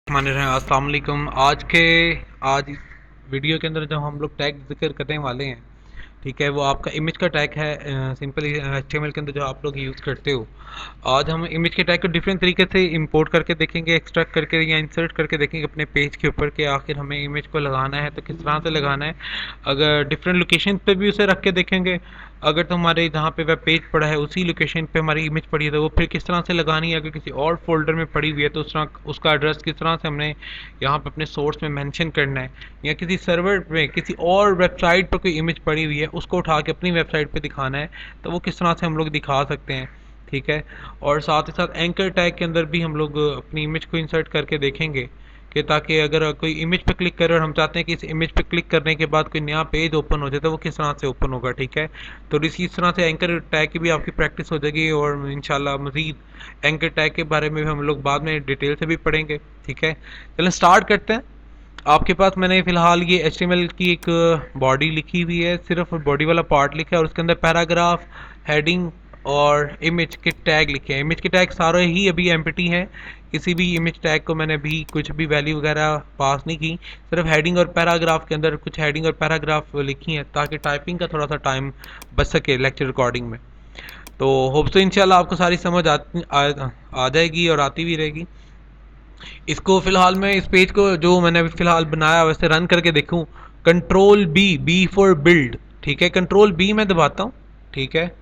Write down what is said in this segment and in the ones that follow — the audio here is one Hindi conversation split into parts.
मान रहे हैं अस्सलाम वालेकुम। आज इस वीडियो के अंदर जो हम लोग टैग जिक्र करने वाले हैं, ठीक है, वो आपका इमेज का टैग है। सिंपली HTML के अंदर जो आप लोग यूज़ करते हो। आज हम इमेज के टैग को डिफरेंट तरीके से इंपोर्ट करके देखेंगे, एक्सट्रैक्ट करके या इंसर्ट करके देखेंगे अपने पेज के ऊपर कि आखिर हमें इमेज को लगाना है तो किस तरह से लगाना है। अगर डिफरेंट लोकेशन पे भी उसे रख के देखेंगे, अगर तो हमारे जहाँ पे वेब पेज पड़ा है उसी लोकेशन पे हमारी इमेज पड़ी है तो वो फिर किस तरह से लगानी है। अगर किसी और फोल्डर में पड़ी हुई है तो उसका एड्रेस किस तरह से हमने यहाँ पे अपने सोर्स में मेंशन करना है, या किसी सर्वर में किसी और वेबसाइट पर कोई इमेज पड़ी हुई है उसको उठा के अपनी वेबसाइट पे दिखाना है तो वो किस तरह से हम लोग दिखा सकते हैं। ठीक है, और साथ ही साथ एंकर टैग के अंदर भी हम लोग अपनी इमेज को इंसर्ट करके देखेंगे कि ताकि अगर कोई इमेज पे क्लिक करे और हम चाहते हैं कि इस इमेज पे क्लिक करने के बाद कोई नया पेज ओपन हो जाए तो वो किस तरह से ओपन होगा। ठीक है, तो इस तरह से एंकर टैग की भी आपकी प्रैक्टिस हो जाएगी और इंशाल्लाह मज़ीद एंकर टैग के बारे में भी हम लोग बाद में डिटेल से भी पढ़ेंगे। ठीक है, चलें स्टार्ट करते हैं। आपके पास मैंने फ़िलहाल ये HTML की एक बॉडी लिखी हुई है, सिर्फ बॉडी वाला पार्ट लिखा है और उसके अंदर पैराग्राफ, हेडिंग और इमेज के टैग लिखे हैं। इमेज के टैग सारे ही अभी एम्प्टी हैं, किसी भी इमेज टैग को मैंने अभी कुछ भी वैल्यू वगैरह पास नहीं की। सिर्फ हेडिंग और पैराग्राफ के अंदर कुछ हेडिंग और पैराग्राफ लिखी हैं ताकि टाइपिंग का थोड़ा सा टाइम बच सके लेक्चर रिकॉर्डिंग में। तो होप तो इंशाल्लाह आपको सारी समझ आ जाएगी और आती भी रहेगी। इसको फिलहाल मैं इस पेज को जो मैंने अभी फिलहाल बनाया वैसे रन करके देखूं। Control B for build. ठीक है, कंट्रोल बी मैं दबाता हूँ। ठीक है,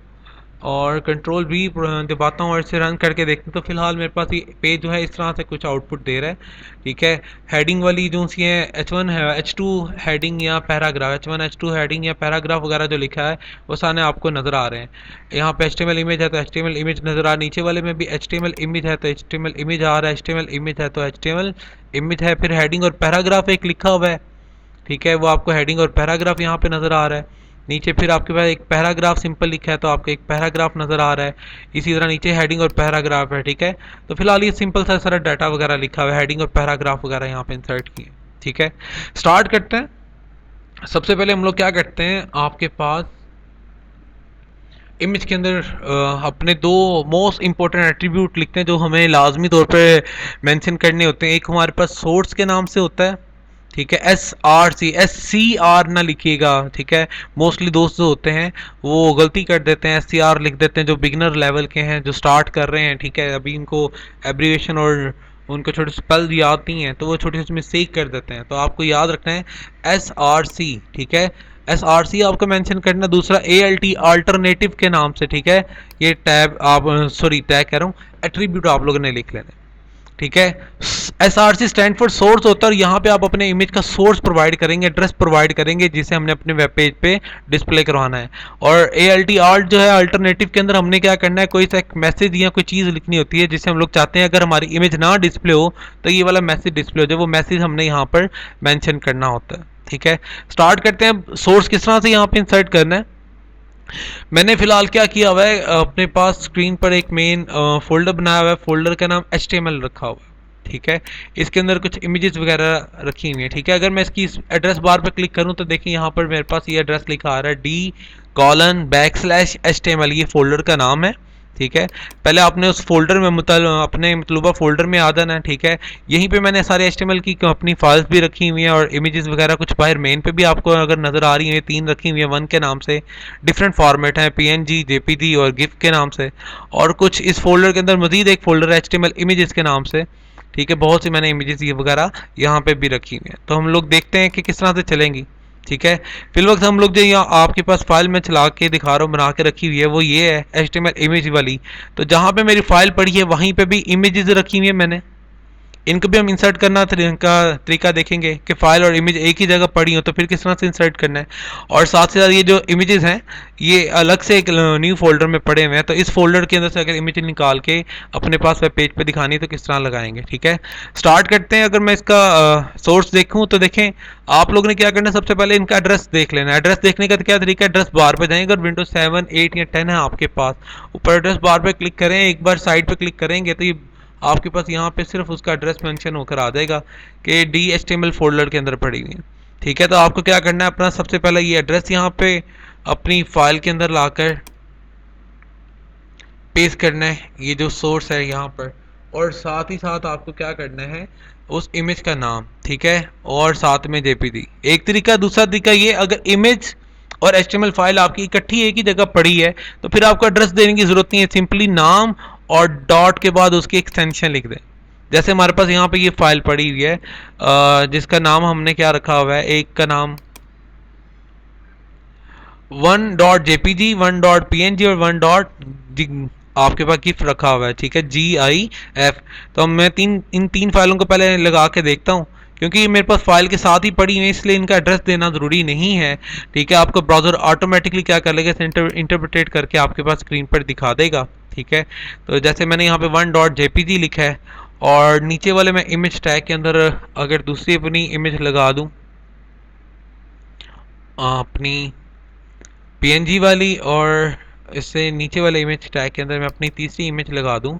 और कंट्रोल बी दबाता हूँ और इसे रन करके देखते हैं तो फिलहाल मेरे पास ये पेज जो है इस तरह से कुछ आउटपुट दे रहा है। ठीक है, हेडिंग वाली जो सी है H1 है, H2 हेडिंग या पैराग्राफ, H1 H2 हेडिंग या पैराग्राफ वगैरह जो लिखा है वो सारे आपको नज़र आ रहे हैं। यहाँ पे HTML इमेज है तो HTML इमेज नज़र आ, नीचे वाले में भी HTML इमेज है तो HTML इमेज आ रहा है, HTML इमेज है तो HTML इमेज है, फिर हेडिंग और पैराग्राफ एक लिखा हुआ है। ठीक है, वो आपको हेडिंग और पैराग्राफ यहाँ पे नज़र आ रहा है। नीचे फिर आपके पास एक पैराग्राफ सिंपल लिखा है तो आपको एक पैराग्राफ नज़र आ रहा है। इसी तरह नीचे हेडिंग और पैराग्राफ है। ठीक है, तो फिलहाल ये सिंपल सा सारा डाटा वगैरह लिखा हुआ है, हेडिंग और पैराग्राफ वगैरह यहाँ पे इंसर्ट किए। ठीक है, स्टार्ट करते हैं। सबसे पहले हम लोग क्या करते हैं, आपके पास इमेज के अंदर अपने दो मोस्ट इंपॉर्टेंट एट्रीब्यूट लिखते हैं जो हमें लाजमी तौर पे मेंशन करने होते हैं। एक हमारे पास सोर्स के नाम से होता है। ठीक है, SCR ना लिखिएगा। ठीक है, मोस्टली दोस्त जो होते हैं वो गलती कर देते हैं, SCR लिख देते हैं जो बिगनर लेवल के हैं, जो स्टार्ट कर रहे हैं। ठीक है, अभी इनको एब्रीवेशन और उनको छोटे स्पेल याद नहीं है तो वो छोटी छोटी मिस्टेक कर देते हैं, तो आपको याद रखना है SRC। ठीक है, SRC आपको मेंशन करना। दूसरा ALT अल्टरनेटिव के नाम से। ठीक है, ये टैब आप सॉरी टैग कह रहा हूँ, एट्रीब्यूट आप लोगों ने लिख लेना। ठीक है, SRC स्टैंड फॉर सोर्स होता है और यहाँ पे आप अपने इमेज का सोर्स प्रोवाइड करेंगे, एड्रेस प्रोवाइड करेंगे जिसे हमने अपने वेब पेज पे डिस्प्ले करवाना है। और ALT आल्ट जो है अल्टरनेटिव के अंदर हमने क्या करना है, कोई सा एक मैसेज या कोई चीज़ लिखनी होती है जिसे हम लोग चाहते हैं अगर हमारी इमेज ना डिस्प्ले हो तो ये वाला मैसेज डिस्प्ले हो जाए, वो मैसेज हमने यहाँ पर मैंशन करना होता है। ठीक है, स्टार्ट करते हैं। सोर्स किस तरह से यहाँ पे इंसर्ट करना है, मैंने फिलहाल क्या किया हुआ है, अपने पास स्क्रीन पर एक मेन फोल्डर बनाया हुआ है, फोल्डर का नाम HTML रखा हुआ है। ठीक है, इसके अंदर कुछ इमेजेस वगैरह रखी हुई हैं। ठीक है, अगर मैं इसकी एड्रेस बार पर क्लिक करूं तो देखिए यहाँ पर मेरे पास ये एड्रेस लिखा आ रहा है D:\HTML, ये फोल्डर का नाम है। ठीक है, पहले आपने उस फोल्डर में अपने मतलूबा फोल्डर में आ जाना है। ठीक है, यहीं पे मैंने सारे HTML की अपनी फाइल्स भी रखी हुई हैं और इमेजेस वगैरह कुछ बाहर मेन पे भी आपको अगर नज़र आ रही हैं, 3 रखी हुई हैं वन के नाम से। डिफरेंट फॉर्मेट हैं, PNG, JPG और GIF के नाम से। और कुछ इस फोल्डर के अंदर मजीद एक फोल्डर है HTML इमेजेस के नाम से। ठीक है, बहुत सी मैंने इमेजेस ये वगैरह यहाँ पे भी रखी हुई हैं, तो हम लोग देखते हैं कि किस तरह से चलेंगी। ठीक है, फिल वक्त हम लोग जो यहाँ आपके पास फाइल में चला के दिखा रहा हूँ बना के रखी हुई है वो ये है HTML इमेज वाली। तो जहाँ पे मेरी फाइल पड़ी है वहीं पे भी इमेजेस रखी हुई है मैंने, इनको भी हम इंसर्ट करना का तरीका देखेंगे कि फाइल और इमेज एक ही जगह पड़ी हो तो फिर किस तरह से इंसर्ट करना है। और साथ ही साथ ये जो इमेजेस हैं ये अलग से एक न्यू फोल्डर में पड़े हुए हैं, तो इस फोल्डर के अंदर से अगर इमेज निकाल के अपने पास वेब पेज पे दिखानी है तो किस तरह लगाएंगे। ठीक है, स्टार्ट करते हैं। अगर मैं इसका सोर्स देखूँ तो देखें आप लोगों ने क्या करना है, सबसे पहले इनका एड्रेस देख लेना है। एड्रेस देखने का क्या तरीका है, एड्रेस बार पे जाएंगे, अगर विंडोज 7, 8 या 10 है आपके पास, ऊपर एड्रेस बार पे क्लिक करें, एक बार साइड पे क्लिक करेंगे तो ये आपके पास यहाँ पे सिर्फ उसका एड्रेस मेंशन होकर आ जाएगा कि DHTML फोल्डर के अंदर पड़ी हुई है। ठीक है, तो आपको क्या करना है, अपना सबसे पहले ये एड्रेस यहाँ पे अपनी फाइल के अंदर लाकर पेस्ट करना है, ये जो सोर्स है यहाँ पर, और साथ ही साथ आपको क्या करना है, उस इमेज का नाम, ठीक है, और साथ में जेपीजी। एक तरीका। दूसरा तरीका ये, अगर इमेज और एचटीएमएल फाइल आपकी इकट्ठी एक ही जगह पड़ी है तो फिर आपको एड्रेस देने की जरूरत नहीं है, सिंपली नाम और डॉट के बाद उसकी एक्सटेंशन लिख दें। जैसे हमारे पास यहाँ पे ये फाइल पड़ी हुई है जिसका नाम हमने क्या रखा हुआ है, एक का नाम 1.jpg, 1.png और 1. आपके पास गिफ रखा हुआ है, ठीक है, GIF। तो मैं इन तीन फाइलों को पहले लगा के देखता हूँ, क्योंकि ये मेरे पास फाइल के साथ ही पड़ी हुई है इसलिए इनका एड्रेस देना ज़रूरी नहीं है, ठीक है। आपको ब्राउज़र ऑटोमेटिकली क्या कर लेगा, इंटरप्रेट करके आपके पास स्क्रीन पर दिखा देगा, ठीक है। तो जैसे मैंने यहाँ पे 1.jpg लिखा है और नीचे वाले मैं इमेज टैग के अंदर अगर दूसरी अपनी इमेज लगा दूँ, अपनी PNG वाली, और इससे नीचे वाले इमेज टैग के अंदर मैं अपनी तीसरी इमेज लगा दूं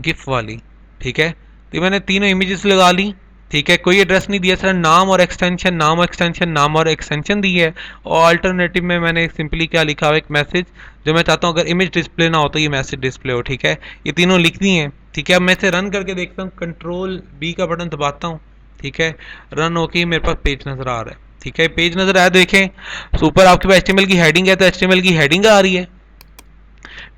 गिफ वाली, ठीक है। तो मैंने तीनों इमेजेस लगा ली, ठीक है। कोई एड्रेस नहीं दिया, सर नाम और एक्सटेंशन, नाम एक्सटेंशन, नाम और एक्सटेंशन दी है। और अल्टरनेटिव में मैंने सिंपली क्या लिखा हुआ, एक मैसेज जो मैं चाहता हूँ अगर इमेज डिस्प्ले ना हो तो ये मैसेज डिस्प्ले हो, ठीक है। ये तीनों लिख दी हैं, ठीक है। अब मैं इसे रन करके देखता हूँ, Ctrl+B का बटन दबाता हूँ, ठीक है। रन होके मेरे पास पेज नज़र आ रहा है, ठीक है। पेज नज़र आया, देखें तो ऊपर आपके पास HTML की हेडिंग है, तो HTML की हेडिंग आ रही है।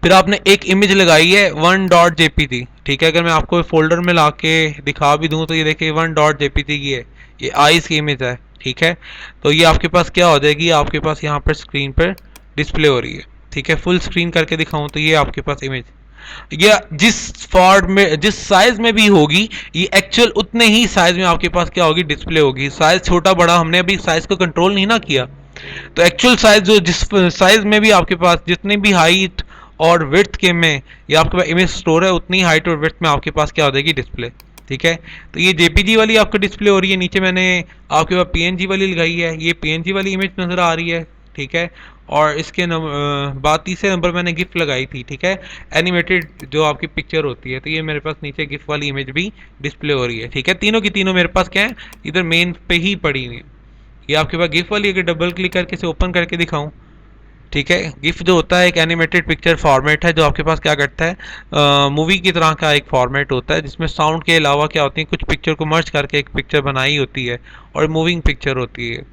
फिर आपने एक इमेज लगाई है 1.jpg, ठीक है। अगर मैं आपको फोल्डर में ला के दिखा भी दूं तो ये देखिए 1.jpg की है, ये आइस की इमेज है, ठीक है। तो ये आपके पास क्या हो जाएगी, आपके पास यहाँ पर स्क्रीन पर डिस्प्ले हो रही है, ठीक है। फुल स्क्रीन करके दिखाऊं तो ये आपके पास इमेज, ये जिस फॉर्म में जिस साइज में भी होगी, ये एक्चुअल उतने ही साइज में आपके पास क्या होगी, डिस्प्ले होगी। साइज छोटा बड़ा हमने अभी साइज को कंट्रोल नहीं ना किया, तो एक्चुअल साइज जो जिस साइज में भी आपके पास जितनी भी हाइट और विड्थ के में ये आपके पास इमेज स्टोर है, उतनी हाइट और विड्थ में आपके पास क्या हो जाएगी, डिस्प्ले, ठीक है। तो ये जेपीजी वाली आपको डिस्प्ले हो रही है, नीचे मैंने आपके पास पीएनजी वाली लगाई है, ये पीएनजी वाली इमेज नज़र आ रही है, ठीक है। और इसके बाद तीसरे नंबर मैंने गिफ लगाई थी, ठीक है, एनिमेटेड जो आपकी पिक्चर होती है। तो ये मेरे पास नीचे गिफ वाली इमेज भी डिस्प्ले हो रही है, ठीक है। तीनों की तीनों मेरे पास क्या है, इधर मेन पे ही पड़ी हुई है। ये आपके पास गिफ वाली अगर डबल क्लिक करके इसे ओपन करके दिखाऊं, ठीक है। गिफ जो होता है एक एनिमेटेड पिक्चर फॉर्मेट है जो आपके पास क्या करता है, मूवी की तरह का एक फॉर्मेट होता है जिसमें साउंड के अलावा क्या होती है, कुछ पिक्चर को मर्ज करके एक पिक्चर बनाई होती है और मूविंग पिक्चर होती है।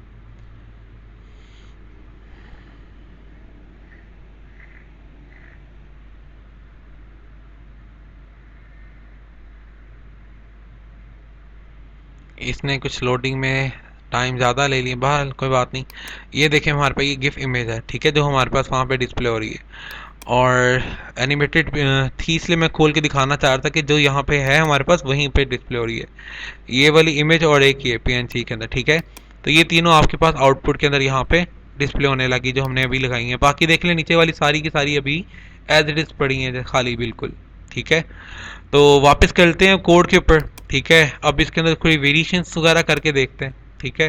इसने कुछ लोडिंग में टाइम ज़्यादा ले लिया, बहरहाल कोई बात नहीं। ये देखें हमारे पास ये गिफ इमेज है, ठीक है, जो हमारे पास वहाँ पे डिस्प्ले हो रही है और एनिमेटेड थी, इसलिए मैं खोल के दिखाना चाह रहा था कि जो यहाँ पे है हमारे पास वहीं पे डिस्प्ले हो रही है ये वाली इमेज और एक ये PNG के अंदर, ठीक है। तो ये तीनों आपके पास आउटपुट के अंदर यहाँ पे डिस्प्ले होने लगी जो हमने अभी लगाई है। बाकी देख लें नीचे वाली सारी की सारी अभी एज इट इज़ पड़ी हैं खाली, बिल्कुल, ठीक है। तो वापस करते हैं कोड के ऊपर, ठीक है। अब इसके अंदर कोई वेरिएशंस वगैरह करके देखते हैं, ठीक है।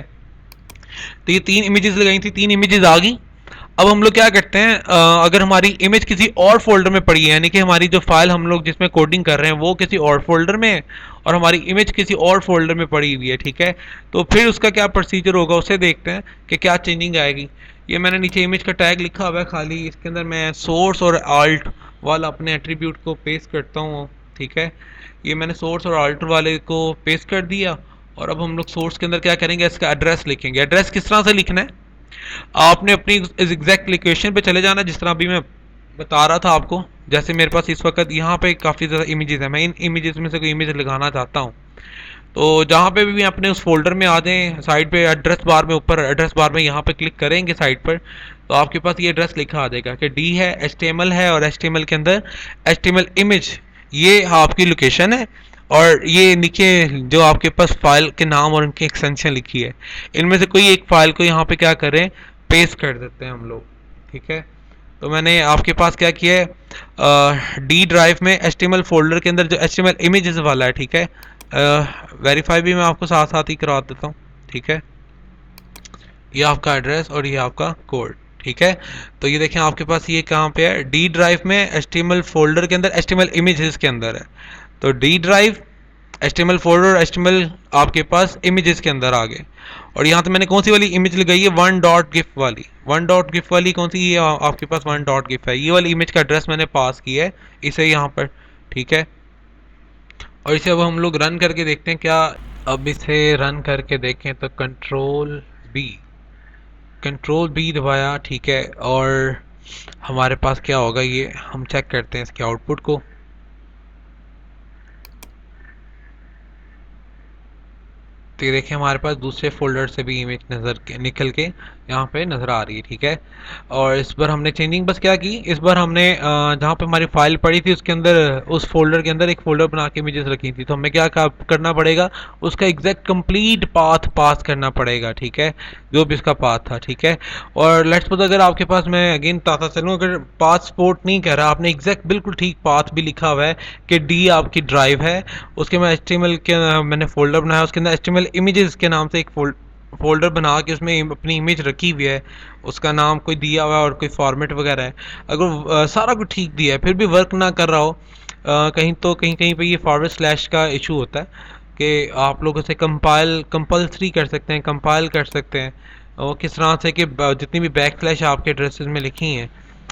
तो ये तीन इमेजेस लगाई थी, तीन इमेजेस आ गई। अब हम लोग क्या करते हैं, अगर हमारी इमेज किसी और फोल्डर में पड़ी है, यानी कि हमारी जो फाइल हम लोग जिसमें कोडिंग कर रहे हैं वो किसी और फोल्डर में है और हमारी इमेज किसी और फोल्डर में पड़ी हुई है, ठीक है। तो फिर उसका क्या प्रोसीजर होगा उसे देखते हैं कि क्या चेंजिंग आएगी। ये मैंने नीचे इमेज का टैग लिखा हुआ है खाली, इसके अंदर मैं सोर्स और आल्ट वाला अपने एट्रीब्यूट को पेस्ट करता हूँ, ठीक है। ये मैंने सोर्स और आल्ट वाले को पेस्ट कर दिया और अब हम लोग सोर्स के अंदर क्या करेंगे, इसका एड्रेस लिखेंगे। एड्रेस किस तरह से लिखना है, आपने अपनी एग्जैक्ट लोकेशन पे चले जाना जिस तरह अभी मैं बता रहा था आपको। जैसे मेरे पास इस वक्त यहाँ पे काफ़ी ज़्यादा इमेजेस हैं, मैं इन इमेजेस में से कोई इमेज लगाना चाहता हूँ। तो जहाँ पे भी अपने उस फोल्डर में आ जाएं, साइड पे एड्रेस बार में, ऊपर एड्रेस बार में यहाँ पे क्लिक करेंगे साइड पर, तो आपके पास ये एड्रेस लिखा आ जाएगा कि डी है, HTML है और HTML के अंदर HTML इमेज, ये आपकी लोकेशन है। और ये नीचे जो आपके पास फाइल के नाम और उनकी एक्सटेंशन लिखी है, इनमें से कोई एक फाइल को यहाँ पे क्या करें, पेस्ट कर देते हैं हम लोग, ठीक है। तो मैंने आपके पास क्या किया है, डी ड्राइव में HTML फोल्डर के अंदर जो HTML इमेजेस वाला है, ठीक है, वेरीफाई भी मैं आपको साथ साथ ही करा देता हूँ, ठीक है। ये आपका एड्रेस और ये आपका कोड, ठीक है। तो ये देखें आपके पास ये कहाँ पे है, डी ड्राइव में HTML फोल्डर के अंदर HTML इमेजेस के अंदर है। तो D drive, HTML folder, HTML आपके पास इमेजेस के अंदर आ गए। और यहाँ तो मैंने कौन सी वाली इमेज लगाई है, 1.gif वाली। 1.gif वाली कौन सी, ये आपके पास 1.gif है, ये वाली इमेज का एड्रेस मैंने पास किया है इसे यहाँ पर, ठीक है। और इसे अब हम लोग रन करके देखते हैं क्या। अब इसे रन करके देखें तो बी कंट्रोल बी दबाया, ठीक है, और हमारे पास क्या होगा ये हम चेक करते हैं इसके आउटपुट को। तो ये देखिए हमारे पास दूसरे फोल्डर से भी इमेज निकल के यहाँ पे नज़र आ रही है, ठीक है। और इस बार हमने चेंजिंग बस क्या की, इस बार हमने जहाँ पे हमारी फाइल पड़ी थी उसके अंदर, उस फोल्डर के अंदर एक फोल्डर बना के इमेजेस रखी थी, तो हमें क्या करना पड़ेगा, उसका एग्जैक्ट कंप्लीट पाथ पास करना पड़ेगा, ठीक है, जो भी इसका पाथ था, ठीक है। और लेट्स सपोज अगर आपके पास, मैं अगेन बताता चलूँ, अगर पाथ सपोर्ट नहीं कर रहा, आपने एग्जैक्ट बिल्कुल ठीक पाथ भी लिखा हुआ है कि डी आपकी ड्राइव है, उसके मैं HTML के मैंने फोल्डर बनाया, उसके अंदर HTML इमेजेस के नाम से एक फोल्डर बना के उसमें अपनी इमेज रखी हुई है, उसका नाम कोई दिया हुआ है और कोई फॉर्मेट वगैरह है, अगर सारा कुछ ठीक दिया है फिर भी वर्क ना कर रहा हो, कहीं तो कहीं कहीं पे ये फॉरवर्ड स्लैश का इशू होता है कि आप लोग उसे कंपल्सरी कर सकते हैं, कंपाइल कर सकते हैं। और किस तरह से कि जितनी भी बैक स्लैश आपके एड्रेसेस में लिखी हैं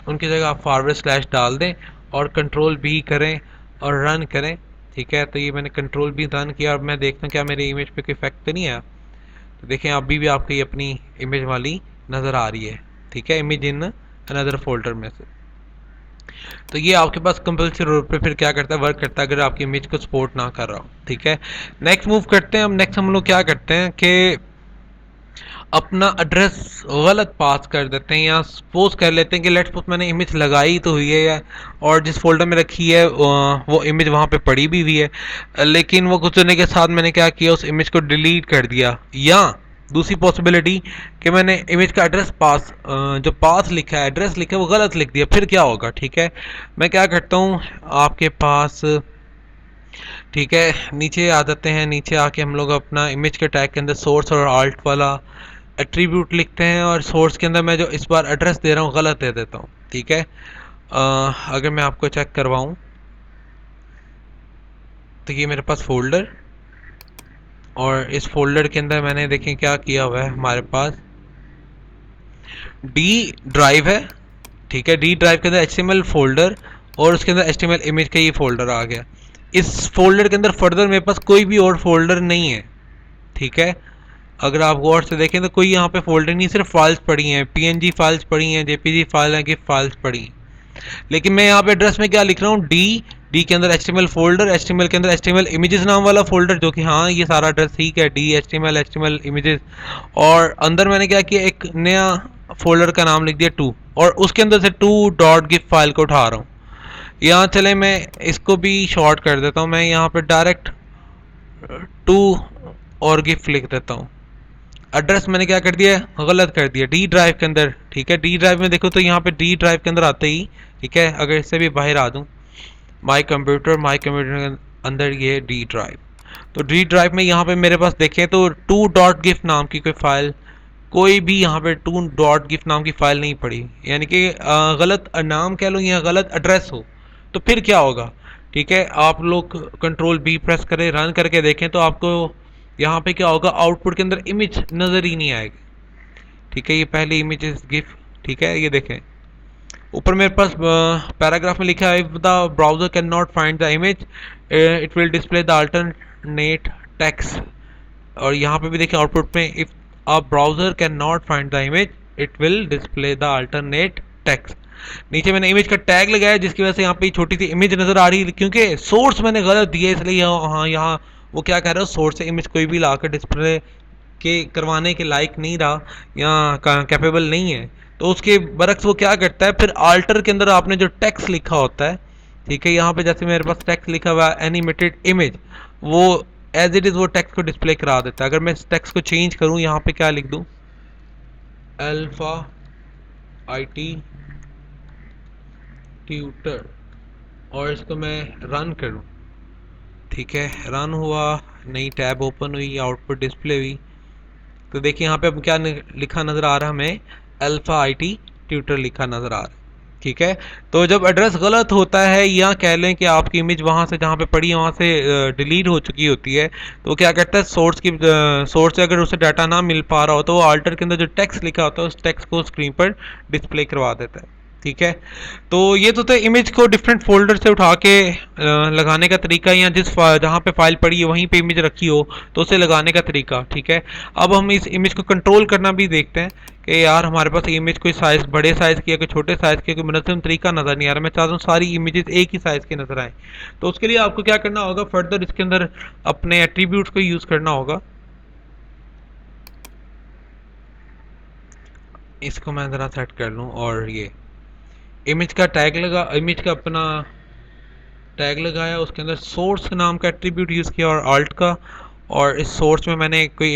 उनकी जगह आप फॉरवर्ड स्लैश डाल दें और कंट्रोल बी करें और रन करें, ठीक है। तो ये मैंने कंट्रोल भी रन किया और मैं देखता हूँ क्या मेरी इमेज पे कोई इफेक्ट तो नहीं आया। तो देखें अभी भी आपको ये अपनी इमेज वाली नज़र आ रही है, ठीक है, इमेज इन अनदर फोल्डर में से। तो ये आपके पास कंपल्सरी रूप पे फिर क्या करता है, वर्क करता है अगर आपकी इमेज को सपोर्ट ना कर रहा हो, ठीक है। नेक्स्ट मूव करते हैं। अब नेक्स्ट हम लोग क्या करते हैं कि अपना एड्रेस गलत पास कर देते हैं, या सपोज कर लेते हैं कि लेट्स सपोज मैंने इमेज लगाई तो हुई है या और जिस फोल्डर में रखी है वो इमेज वहाँ पे पड़ी भी हुई है, लेकिन वो गुजरने के साथ मैंने क्या किया, उस इमेज को डिलीट कर दिया। या दूसरी पॉसिबिलिटी कि मैंने इमेज का एड्रेस पास जो पाथ लिखा है, एड्रेस लिखा है, वो गलत लिख दिया, फिर क्या होगा, ठीक है। मैं क्या करता हूँ, आपके पास, ठीक है, नीचे आ जाते हैं, नीचे आके हम लोग अपना इमेज के टैग के अंदर सोर्स और आल्ट वाला एट्रीब्यूट लिखते हैं, और सोर्स के अंदर मैं जो इस बार एड्रेस दे रहा हूँ गलत दे देता हूँ, ठीक है। अगर मैं आपको चेक करवाऊँ तो ये मेरे पास फोल्डर, और इस फोल्डर के अंदर मैंने देखें क्या किया हुआ है, हमारे पास डी ड्राइव है, ठीक है, डी ड्राइव के अंदर HTML फोल्डर और उसके अंदर HTML इमेज का ये फोल्डर आ गया। इस फोल्डर के अंदर फर्दर मेरे पास कोई भी और फोल्डर नहीं है, ठीक है। अगर आप गौर से देखें तो कोई यहाँ पे फोल्डर नहीं, सिर्फ फाइल्स पड़ी हैं, PNG फाइल्स पड़ी हैं, JPG फाइल है, गिफ फाइल्स पड़ी हैं। लेकिन मैं यहाँ पे एड्रेस में क्या लिख रहा हूँ, डी के अंदर HTML फोल्डर, HTML के अंदर HTML इमेजेस नाम वाला फोल्डर, जो कि हाँ ये सारा एड्रेस ठीक है, डी HTML इमेजेस, और अंदर मैंने क्या किया, एक नया फोल्डर का नाम लिख दिया टू, और उसके अंदर से टू डॉट गिफ फाइल को उठा रहा हूँ। यहाँ चले मैं इसको भी शॉर्ट कर देता हूँ, मैं यहाँ पे डायरेक्ट टू और गिफ लिख देता हूँ। एड्रेस मैंने क्या कर दिया, गलत कर दिया, डी ड्राइव के अंदर, ठीक है। डी ड्राइव में देखो तो यहाँ पे डी ड्राइव के अंदर आते ही, ठीक है, अगर इससे भी बाहर आ दूँ, माई कंप्यूटर के अंदर ये डी ड्राइव, तो डी ड्राइव में यहाँ पे मेरे पास देखें तो टू डॉट गिफ नाम की कोई फाइल, कोई भी यहाँ पे टू डॉट गिफ नाम की फाइल नहीं पड़ी, यानी कि गलत नाम कह लो या गलत एड्रेस हो, तो फिर क्या होगा, ठीक है। आप लोग कंट्रोल बी प्रेस करें, रन करके देखें तो आपको यहाँ पे क्या होगा, आउटपुट के अंदर इमेज नज़र ही नहीं आएगी, ठीक है। ये पहली इमेज इज गिफ, ठीक है, ये देखें ऊपर मेरे पास पैराग्राफ में लिखा है, if the browser can not find the image it will display the alternate text, और यहाँ पे भी देखिए आउटपुट में, if a browser can not find the image it will display the alternate text. नीचे मैंने इमेज का टैग लगाया जिसकी वजह से यहाँ पे छोटी सी इमेज नज़र आ रही है, क्योंकि सोर्स मैंने गलत दिया, इसलिए हाँ यहाँ वो क्या कह रहा है, सोर्स से इमेज कोई भी लाकर डिस्प्ले के करवाने के लायक नहीं रहा या कैपेबल नहीं है, तो उसके बरक्स वो क्या करता है, फिर आल्टर के अंदर आपने जो टेक्स्ट लिखा होता है, ठीक है, यहाँ पे जैसे मेरे पास टेक्स्ट लिखा हुआ है एनिमेटेड इमेज, वो एज इट इज़ वो टेक्स्ट को डिस्प्ले करा देता है। अगर मैं इस टेक्स्ट को चेंज करूँ, यहाँ पे क्या लिख दूँ, अल्फा IT ट्यूटर, और इसको मैं रन करूँ, ठीक है, रन हुआ, नई टैब ओपन हुई, आउटपुट डिस्प्ले हुई, तो देखिए यहाँ पे अब क्या लिखा नज़र आ रहा है, हमें अल्फा IT ट्यूटर लिखा नज़र आ रहा है, ठीक है। तो जब एड्रेस गलत होता है, या कह लें कि आपकी इमेज वहाँ से जहाँ पे पड़ी है वहाँ से डिलीट हो चुकी होती है, तो क्या करता है, सोर्स से अगर उसे डाटा ना मिल पा रहा हो तो वो आल्टर के अंदर जो टेक्स्ट लिखा होता है उस टेक्स्ट को स्क्रीन पर डिस्प्ले करवा देता है, ठीक है। तो ये तो था इमेज को डिफरेंट फोल्डर से उठा के लगाने का तरीका, या जहाँ पे फाइल पड़ी है वहीं पे इमेज रखी हो तो उसे लगाने का तरीका। ठीक है, अब हम इस इमेज को कंट्रोल करना भी देखते हैं कि यार हमारे पास इमेज कोई साइज बड़े साइज की है, कोई छोटे साइज की, कोई मुनज़्ज़म तरीका नज़र नहीं आ रहा। मैं चाहता हूँ सारी इमेजेस एक ही साइज की नज़र आए। तो उसके लिए आपको क्या करना होगा, फर्दर इसके अंदर अपने एट्रीब्यूट्स को यूज़ करना होगा। इसको मैं ज़रा सेट कर लूँ, और ये इमेज का टैग लगा, इमेज का अपना टैग लगाया, उसके अंदर सोर्स नाम का एट्रीब्यूट यूज़ किया और आल्ट का, और इस सोर्स में मैंने कोई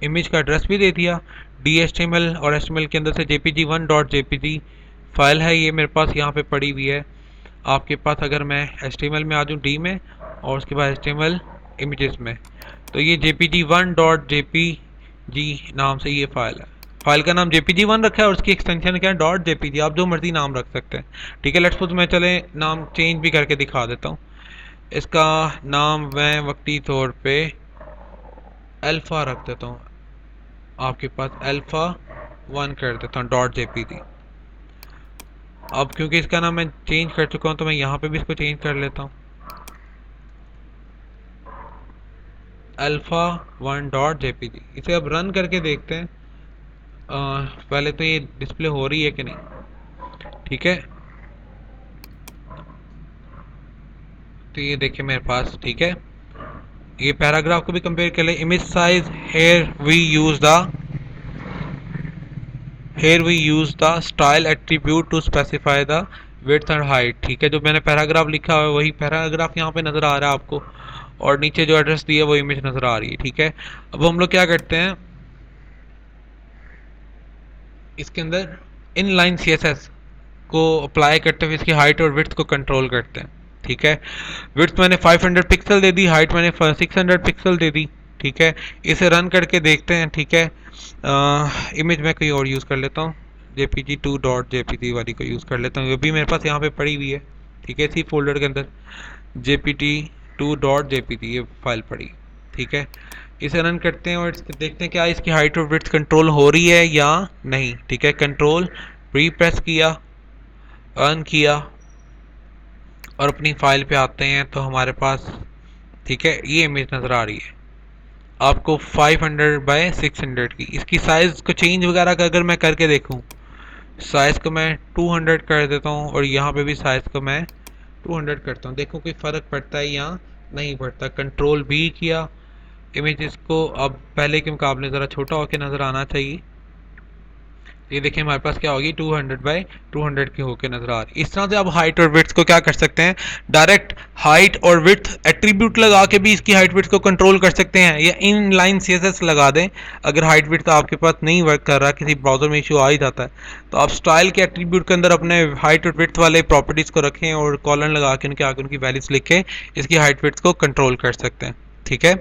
इमेज का एड्रेस भी दे दिया DHTML, और HTML के अंदर से jpg1.jpg फाइल है ये मेरे पास यहाँ पे पड़ी हुई है। आपके पास अगर मैं HTML में आ जाऊँ D में और उसके बाद HTML इमेजेस में, तो ये jpg1.jpg नाम से ये फाइल है। फाइल का नाम jpg1 रखा है और उसकी एक्सटेंशन क्या है .jpg। आप जो मर्जी नाम रख सकते हैं। ठीक है, लेट्स सपोज मैं चले नाम चेंज भी करके दिखा देता हूँ। इसका नाम मैं वक्ती तौर पे अल्फ़ा रख देता हूँ, आपके पास alpha1 कर देता हूँ .jpg। अब क्योंकि इसका नाम मैं चेंज कर चुका हूँ तो मैं यहाँ पे भी इसको चेंज कर लेता हूँ, alpha1.jpg। इसे अब रन करके देखते हैं पहले तो ये डिस्प्ले हो रही है कि नहीं। ठीक है, तो ये देखिए मेरे पास। ठीक है, ये पैराग्राफ को भी कंपेयर कर ले। Image size here we use the style attribute to specify the width and height। ठीक है, जो मैंने पैराग्राफ लिखा है वही पैराग्राफ यहाँ पे नज़र आ रहा है आपको, और नीचे जो एड्रेस दिया है वो इमेज नज़र आ रही है। ठीक है, अब हम लोग क्या करते हैं, इसके अंदर इनलाइन CSS को अप्लाई करते हुए इसकी हाइट और विड्थ को कंट्रोल करते हैं। ठीक है, विड्थ मैंने 500 पिक्सल दे दी, हाइट मैंने 600 पिक्सल दे दी। ठीक है, इसे रन करके देखते हैं। ठीक है, इमेज में कोई और यूज़ कर लेता हूँ, jpg2.jpg वाली को यूज़ कर लेता हूँ, वो भी मेरे पास यहाँ पे पड़ी हुई है। ठीक है, इसी फोल्डर के अंदर jpg2.jpg ये फाइल पड़ी। ठीक है, इसे रन करते हैं और देखते हैं क्या इसकी हाइट और विड्थ कंट्रोल हो रही है या नहीं। ठीक है, कंट्रोल प्रेस किया, रन किया और अपनी फाइल पे आते हैं तो हमारे पास, ठीक है, ये इमेज नज़र आ रही है आपको 500 बाय 600 की। इसकी साइज़ को चेंज वगैरह का अगर मैं करके देखूं, साइज़ को मैं 200 कर देता हूं और यहाँ पे भी साइज़ को मैं 200 करता हूं, देखो कोई फ़र्क पड़ता है या नहीं पड़ता। कंट्रोल भी किया, इमेज को अब पहले के मुकाबले ज़रा छोटा होकर नज़र आना चाहिए। ये देखिए हमारे पास क्या होगी 200 बाय 200 की होके नजर आ रही। इस तरह से आप हाइट और विड्थ को क्या कर सकते हैं, डायरेक्ट हाइट और विड्थ एट्रीब्यूट लगा के भी इसकी हाइट विड्थ को कंट्रोल कर सकते हैं, या इन लाइन CSS लगा दें। अगर हाइट विड्थ आपके पास नहीं वर्क कर रहा, किसी ब्राउजर में इशू आ ही जाता है, तो आप स्टाइल के एट्रीब्यूट के अंदर अपने हाइट और विड्थ वाले प्रॉपर्टीज़ को रखें और कॉलन लगा के उनके आगे उनकी वैल्यूज लिख के इसकी हाइट विड्थ को कंट्रोल कर सकते हैं। ठीक है,